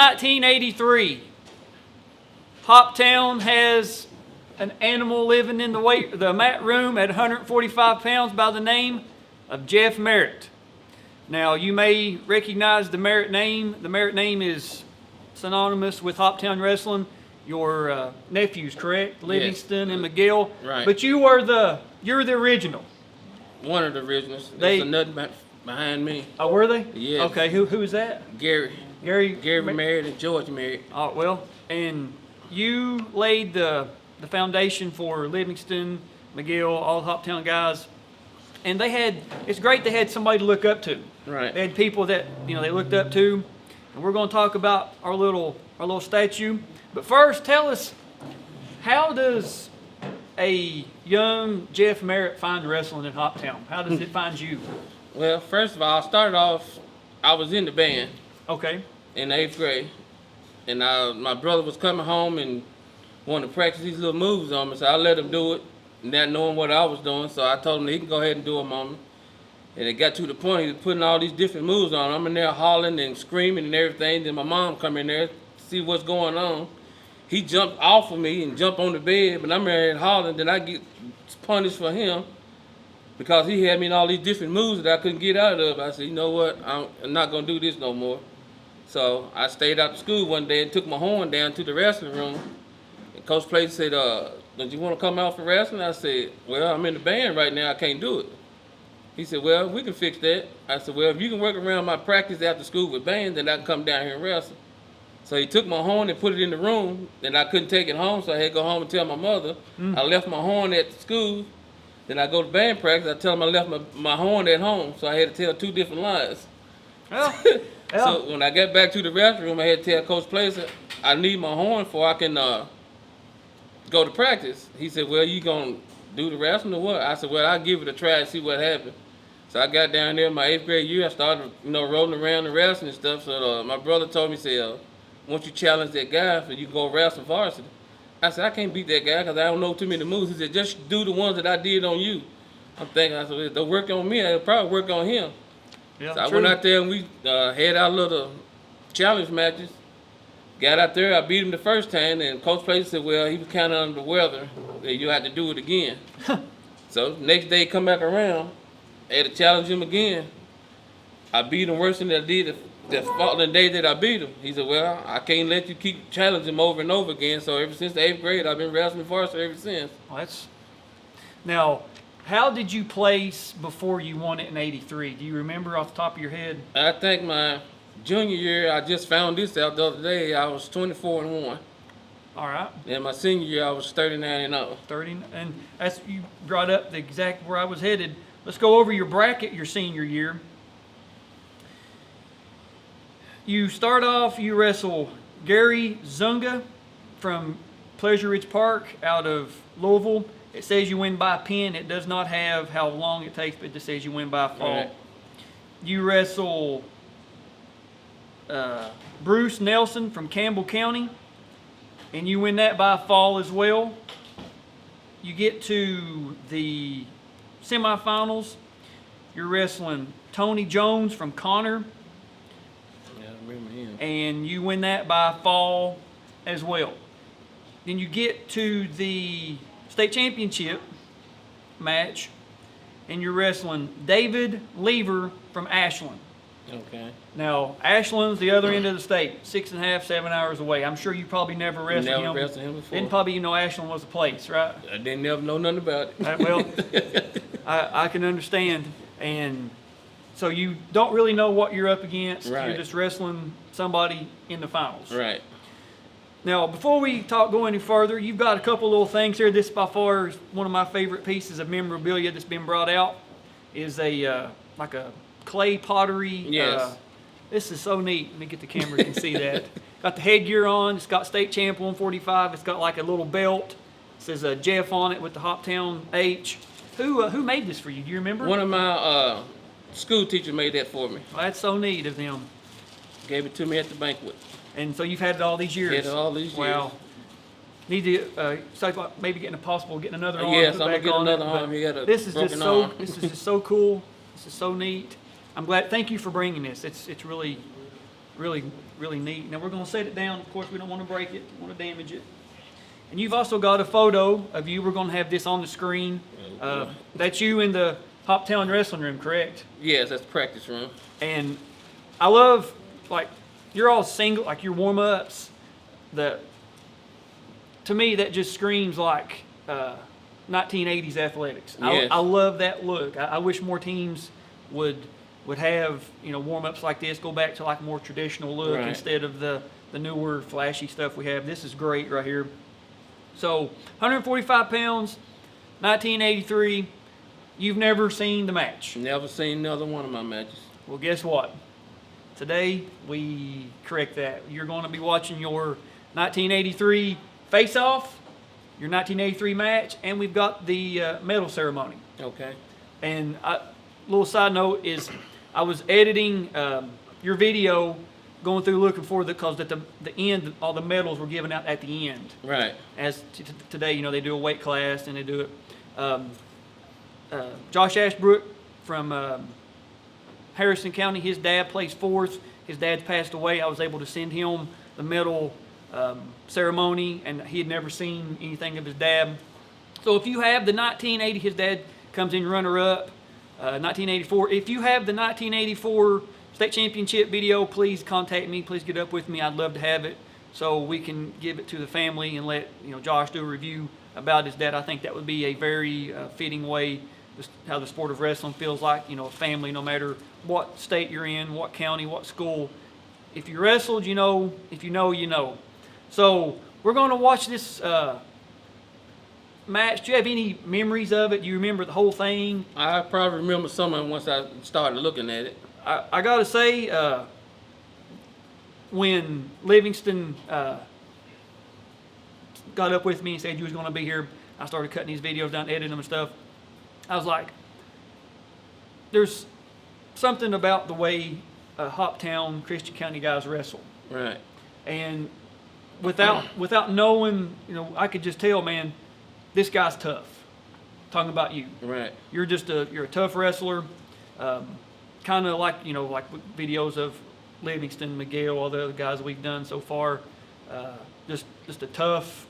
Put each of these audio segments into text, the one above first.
1983, Hoptown has an animal living in the mat room at 145 pounds by the name of Jeff Merritt. Now, you may recognize the Merritt name. The Merritt name is synonymous with Hoptown wrestling. Your nephews, correct? Livingston and McGill. Right. But you're the original. One of the originals. There's nothing behind me. Oh, were they? Yeah. Okay, who is that? Gary Merritt and George Merritt. Oh, well, and you laid the foundation for Livingston, McGill, all the Hoptown guys. And it's great they had somebody to look up to. Right. They had people that, they looked up to. And we're going to talk about our little statue. But first, tell us, how does a young Jeff Merritt find wrestling in Hoptown? How does it find you? Well, first of all, I was in the band. Okay. In the 8th grade. And my brother was coming home and wanted to practice these little moves on me, so I let him do it, not knowing what I was doing. So I told him he can go ahead and do them on me. And it got to the point he was putting all these different moves on. I'm in there hollering and screaming and everything. Then my mom come in there to see what's going on. He jumped off of me and jumped on the bed, but I'm in there hollering. Then I get punished for him because he had me in all these different moves that I couldn't get out of. I said, you know what, I'm not going to do this no more. So I stayed out of school one day and took my horn down to the wrestling room. And Coach Play said, don't you want to come out for wrestling? I said, well, I'm in the band right now. I can't do it. He said, well, we can fix that. I said, well, if you can work around my practice after school with band, then I can come down here and wrestle. So he took my horn and put it in the room, and I couldn't take it home, so I had to go home and tell my mother. I left my horn at the school. Then I go to band practice. I tell them I left my horn at home, so I had to tell 2 different lies. Well, So when I got back to the restroom, I had to tell Coach Placer, I need my horn before I can go to practice. He said, well, you going to do the wrestling or what? I said, well, I'll give it a try and see what happens. So I got down there in my 8th grade year. I started, rolling around and wrestling and stuff. So my brother told me, said, once you challenge that guy, so you can go wrestle varsity. I said, I can't beat that guy because I don't know too many moves. He said, just do the ones that I did on you. I'm thinking, I said, they'll work on me. They'll probably work on him. Yeah, so I went out there and we had our little challenge matches. Got out there, I beat him the first time, and Coach Placer said, well, he was kind of under the weather, and you had to do it again. So next day, come back around, I had to challenge him again. I beat him worse than I did the following day that I beat him. He said, well, I can't let you keep challenging him over and over again. So ever since the 8th grade, I've been wrestling varsity ever since. Well, now, how did you place before you won it in '83? Do you remember off the top of your head? I think my junior year, I just found this out the other day, I was 24-1. All right. And my senior year, I was 39-0. 30, and that's, you brought up the exact where I was headed. Let's go over your bracket your senior year. You start off, you wrestle Gary Zunga from Pleasure Ridge Park out of Louisville. It says you win by a pin. It does not have how long it takes, but it just says you win by a fall. Right. You wrestle Bruce Nelson from Campbell County, and you win that by a fall as well. You get to the semifinals. You're wrestling Tony Jones from Connor, Yeah, I remember him. and you win that by a fall as well. Then you get to the state championship match, and you're wrestling David Lever from Ashland. Okay. Now, Ashland's the other end of the state, 6.5, 7 hours away. I'm sure you probably never wrestled him. Never wrestled him before. Didn't probably know Ashland was a place, right? I didn't never know nothing about it. Well, I can understand. And so you don't really know what you're up against. Right. You're just wrestling somebody in the finals. Right. Now, before we go any further, you've got a couple little things here. This by far is one of my favorite pieces of memorabilia that's been brought out. Is a like a clay pottery. Yes. This is so neat. Let me get the camera, you can see that. Got the headgear on. It's got state champ 145. It's got like a little belt. It says Jeff on it with the Hoptown H. Who made this for you? Do you remember? One of my school teachers made that for me. Well, that's so neat of them. Gave it to me at the banquet. And so you've had it all these years. Had it all these years. Wow. Need to talk about maybe getting another arm. Yes, put I'm gonna back get on another it, arm. but You got a this is just broken arm. this is just so cool. This is so neat. I'm glad. Thank you for bringing this. It's really, really really neat. Now we're going to set it down. Of course, we don't want to break it, don't want to damage it. And you've also got a photo of you. We're going to have this on the screen. That's you in the Hoptown wrestling room, correct? Yes, that's the practice room. And I love, like, you're all single, like your warm-ups. To me, that just screams like 1980s athletics. Yes. I love that look. I wish more teams would have, warm-ups like this, go back to like a more traditional look Right. instead of the newer flashy stuff we have. This is great right here. So 145 pounds, 1983. You've never seen the match. Never seen another one of my matches. Well, guess what? Today, we correct that. You're going to be watching your 1983 face-off, your 1983 match, and we've got the medal ceremony. Okay. And a little side note is I was editing your video, going through looking for because at the end, all the medals were given out at the end. Right. As today, they do a weight class and they do it. Josh Ashbrook from Harrison County, his dad plays fourth. His dad's passed away. I was able to send him the medal ceremony, and he had never seen anything of his dad. So if you have the 1980, his dad comes in runner-up. 1984. If you have the 1984 state championship video, please contact me. Please get up with me. I'd love to have it so we can give it to the family and let Josh do a review about his dad. I think that would be a very fitting way, just how the sport of wrestling feels like, a family, no matter what state you're in, what county, what school. If you wrestled, you know. If you know, you know. So we're going to watch this match. Do you have any memories of it? Do you remember the whole thing? I probably remember some of it once I started looking at it. I got to say, when Livingston got up with me and said you was going to be here, I started cutting these videos down, editing them and stuff. I was like, there's something about the way Hoptown, Christian County guys wrestle. Right. And without knowing, I could just tell, man, this guy's tough. Talking about you. Right. You're a tough wrestler. Kind of like videos of Livingston, Miguel, all the other guys we've done so far. Just a tough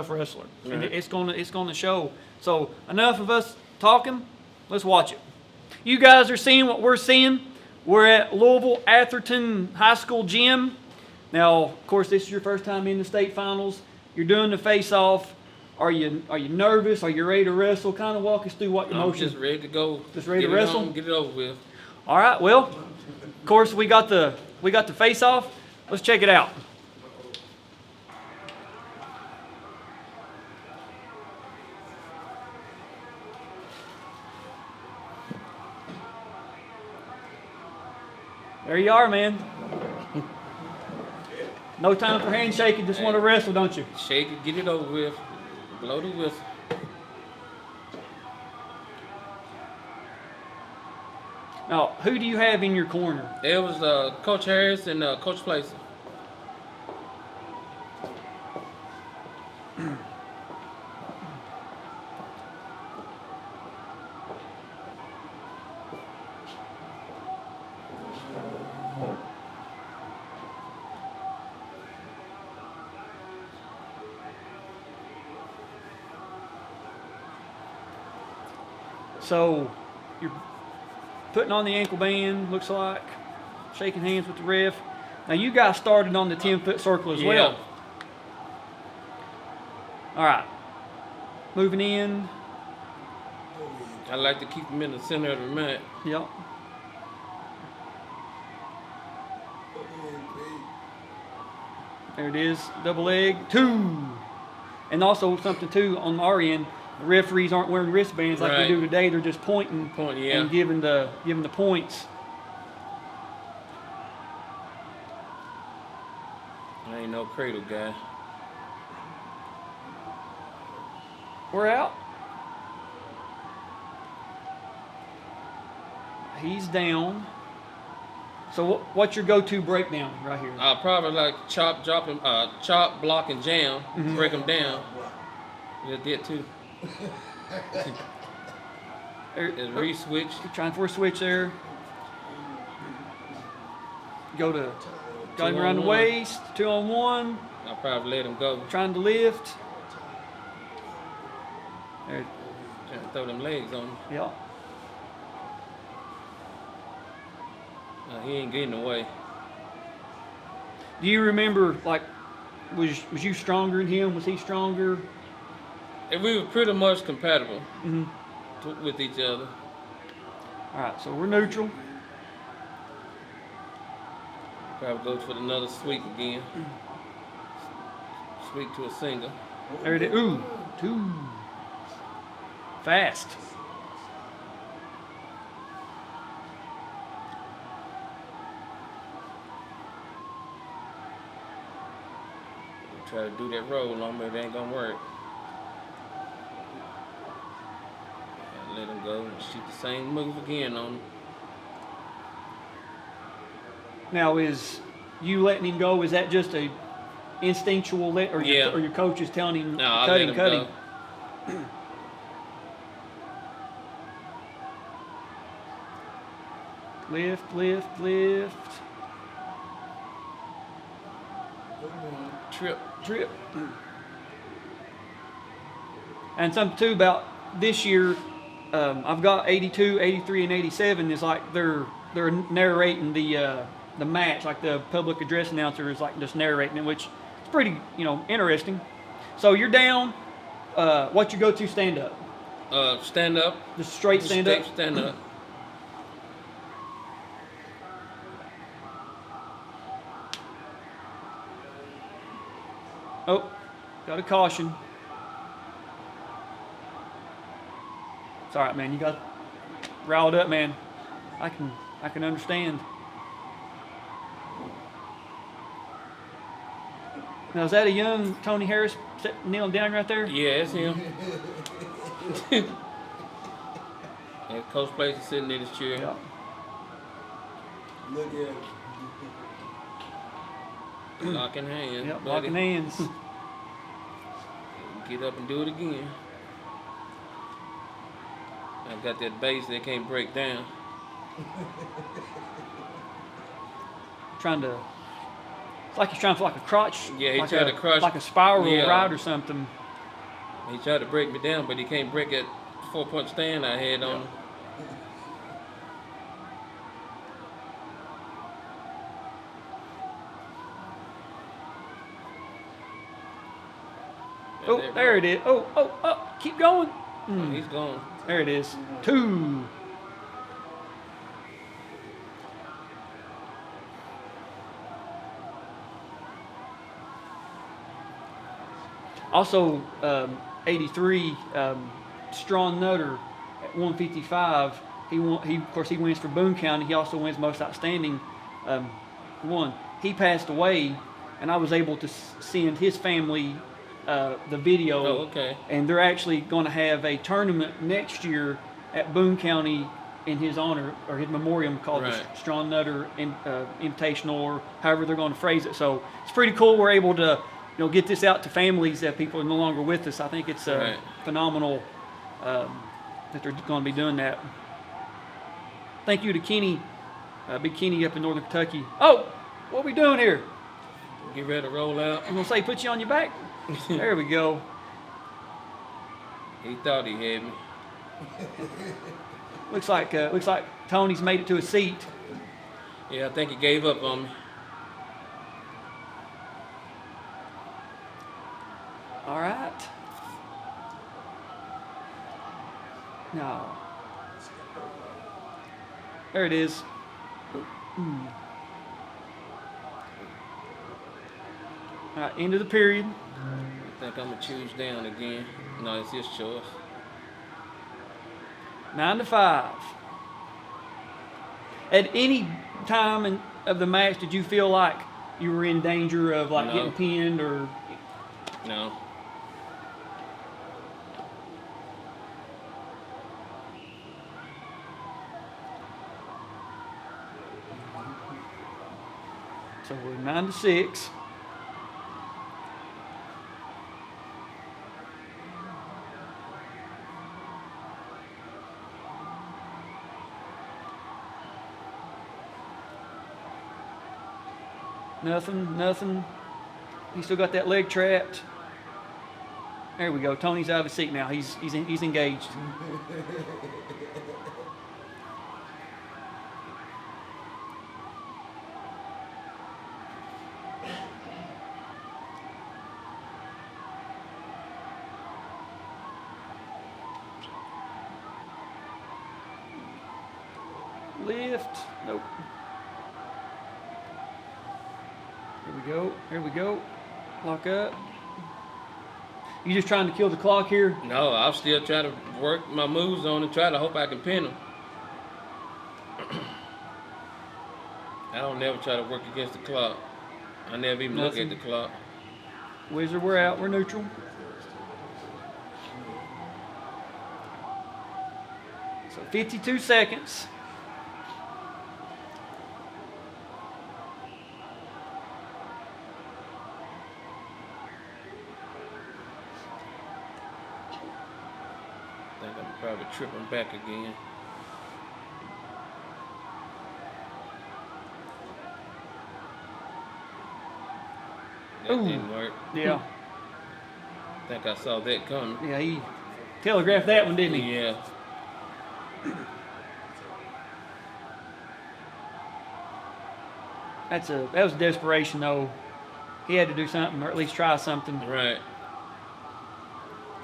wrestler. Right. And it's gonna show. So enough of us talking. Let's watch it. You guys are seeing what we're seeing. We're at Louisville Atherton High School gym. Now, of course, this is your first time in the state finals. You're doing the face-off. Are you nervous? Are you ready to wrestle? Kind of walk us through what your motion. I'm just ready to go. Just ready to wrestle? Get it over with. All right. Well, of course, we got the face-off. Let's check it out. There you are, man. No time for handshaking. Just want to wrestle, don't you? Shake it, get it over with. Blow the whistle. Now, who do you have in your corner? It was Coach Harris and Coach Placer. So, you're putting on the ankle band, looks like, shaking hands with the ref. Now, you guys started on the 10-foot circle as well. All right. Moving in. I like to keep them in the center of the mat. Yep. There it is, double leg, 2. And also something too on our end, the referees aren't wearing wristbands like we do today. They're just pointing and giving the points. I ain't no cradle guy. We're out. He's down. So what's your go-to breakdown right here? I probably like chop, block, and jam. Break them down. Just did too. There's re-switch. Trying for a switch there. Go to Got him 2 around on the 1. waist, 2-on-1, I'll probably let him go. trying to lift. There, Trying to throw them legs on him. yeah. He ain't getting away. Do you remember, like, was you stronger than him? Was he stronger? And we were pretty much compatible Mm-hmm. with each other. All right, so we're neutral. Probably go for another sweep again. Sweep to a single. There it is. Ooh, 2. Fast. Try to do that roll on me, it ain't gonna work. I let him go and shoot the same move again on him. Now, is you letting him go? Is that just a instinctual let, or Yeah. your coach is telling him No, I cut let him, him cut go. him? Lift, lift, lift. Trip. Trip. And something too about this year, I've got 82, 83, and 87. Is like they're narrating the match, like the public address announcer is like just narrating it, which is pretty interesting. So you're down. What's your go-to stand up? Stand up. Just straight stand up. Stand up. Oh, got a caution. It's all right, man. You got riled up, man. I can understand. Now, is that a young Tony Harris kneeling down right there? Yeah, it's him. And Coach Place is sitting in his chair. Yeah. Look at him. Locking hands. Yep, buddy. locking hands. Get up and do it again. I got that base that can't break down. Trying to. It's like he's trying for like a crotch. Yeah, he like tried to crotch- like a spiral yeah. ride or something. He tried to break me down, but he can't break that 4-punch stand I had on him. Oh, there it is. Oh, keep going. Oh, he's gone. There it is. 2. Also, 83, Strawn Nutter at 155. He of course he wins for Boone County. He also wins most outstanding. One. He passed away, and I was able to send his family the video. Oh, okay. And they're actually going to have a tournament next year at Boone County in his honor, or his memoriam, called Right. the Strawn Nutter Invitational, or however they're going to phrase it. So it's pretty cool. We're able to get this out to families that people are no longer with us. I think it's Right. phenomenal that they're going to be doing that. Thank you to Kenny, Big Kenny up in Northern Kentucky. Oh, what are we doing here? Get ready to roll out. I'm going to say put you on your back. There we go. He thought he had me. Looks like Tony's made it to a seat. Yeah, I think he gave up on me. All right. Now, there it is. All right, end of the period. I think I'm going to choose down again. No, it's his choice. 9-5. At any time of the match, did you feel like you were in danger of No. getting pinned or? No. So we're 9-6. Nothing. He's still got that leg trapped. There we go. Tony's out of his seat now. He's engaged. Lift. Nope. Here we go. Lock up. You just trying to kill the clock here? No, I'm still trying to work my moves on and try to hope I can pin him. I don't never try to work against the clock. I never even look at the clock. Wizard, we're out. We're neutral. So 52 seconds. I think I'm probably tripping back again. That Ooh. didn't work. Yeah. I think I saw that coming. Yeah, he telegraphed that one, didn't he? Yeah. That was desperation though. He had to do something, or at least try something. Right.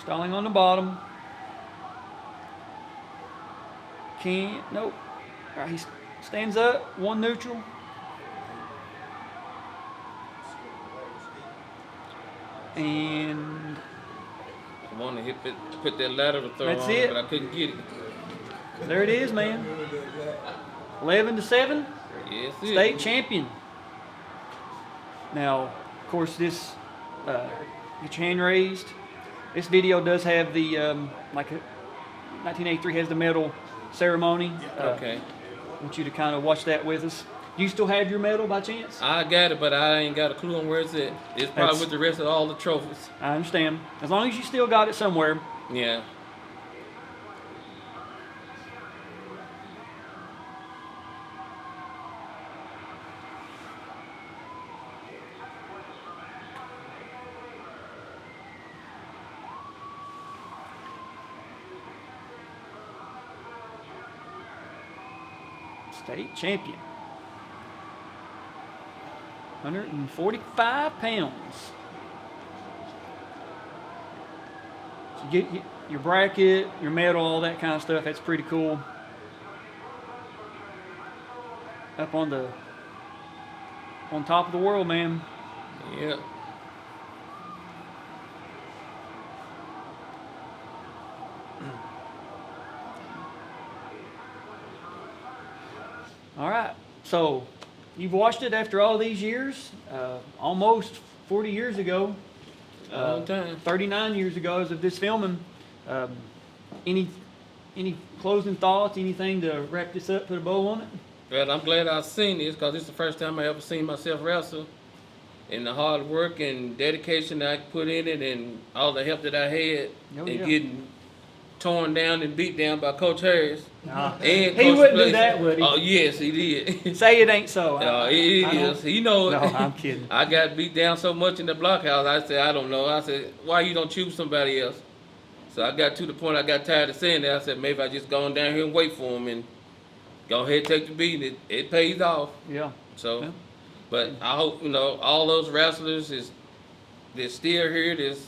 Stalling on the bottom. Nope. All right, he stands up, one neutral. And I wanted to put that ladder to throw that's on it. but I couldn't get it. There it is, man. 11-7. Yes, State champion. Now, of course, this get your hand raised. This video does have the 1983 has the medal ceremony. Okay. I want you to kind of watch that with us. Do you still have your medal by chance? I got it, but I ain't got a clue on where it's at. It's probably with the rest of all the trophies. I understand. As long as you still got it somewhere. Yeah. State champion. 145 pounds. So you get your bracket, your medal, all that kind of stuff. That's pretty cool. Up on top of the world, man. Yeah. All right. So you've watched it after all these years, almost 40 years ago. Long time. 39 years ago as of this filming. Any closing thoughts, anything to wrap this up, put a bow on it? Well, I'm glad I've seen this because this is the first time I ever seen myself wrestle. And the hard work and dedication that I put in it and all the help that I had getting torn down and beat down by Coach Harris. Nah. And He Coach wouldn't do Blaze. that, would he? Oh, yes, he did. Say it ain't so. It is. He know it. No, I'm kidding. I got beat down so much in the blockhouse, I said, I don't know. I said, why you don't choose somebody else? So I got to the point I got tired of saying that. I said, maybe I just go on down here and wait for him and go ahead and take the beating. It pays off. Yeah. So, Yeah. but I hope, all those wrestlers that's still here, that's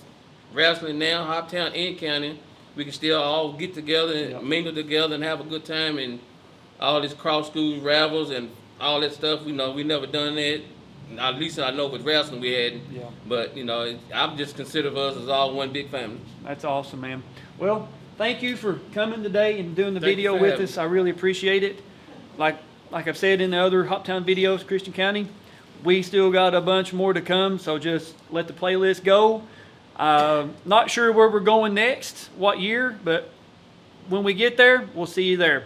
wrestling now, Hoptown and County, we can still all get together and mingle together and have a good time and all this cross school rivals and all that stuff. We never done that. At least I know with wrestling we hadn't. Yeah. But, I'm just consider us as all one big family. That's awesome, man. Well, thank you for coming today and doing the Thank you video for with having us. I really appreciate it. Like I've said in the other Hoptown videos, Christian County, we still got a bunch more to come, so just let the playlist go. Not sure where we're going next, what year, but when we get there, we'll see you there.